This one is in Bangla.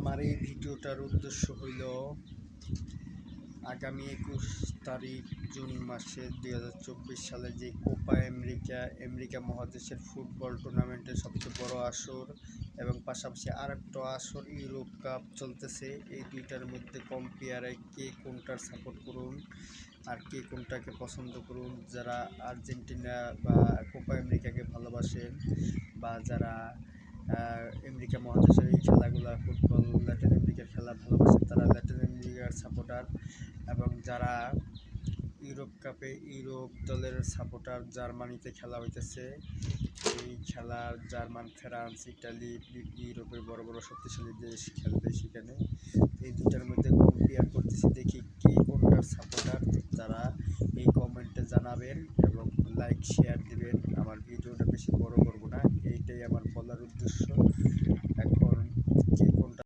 আমার এই ভিডিওটার উদ্দেশ্য হইল আগামী 21 তারিখ জুন মাসে 2024 সালে যে কোপা আমেরিকা মহাদেশের ফুটবল টুর্নামেন্টের সবচেয়ে বড় আসর এবং পাশাপাশি আরেকটা আসর ইউরোপ কাপ চলতেছে। এই দুইটার মধ্যে কম্পেয়ারে কে কোনটার সাপোর্ট করুন আর কে কোনটাকে পছন্দ করুন। যারা আর্জেন্টিনা বা কোপা আমেরিকাকে ভালোবাসেন বা যারা আমেরিকা মহাদেশের এই খেলাগুলো ফুটবল ল্যাটিন আমেরিকার খেলা ভালোবাসে তারা ল্যাটিন আমেরিকার সাপোর্টার, এবং যারা ইউরোপ কাপে ইউরোপ দলের সাপোর্টার জার্মানিতে খেলা হইতেছে। এই খেলার জার্মান, ফ্রান্স, ইটালি, ইউরোপের বড় বড় শক্তিশালী দেশ খেলবে সেখানে। এই দুটার মধ্যে কম্পেয়ার করতেছি, দেখি কে কোনটার সাপোর্টার। তারা এই কমেন্টে জানাবেন এবং লাইক শেয়ার দিবেন। আমার ভিডিওটা বেশি বড় করব না, এইটাই আমার বলার উদ্দেশ্য। এখন কে কোনটা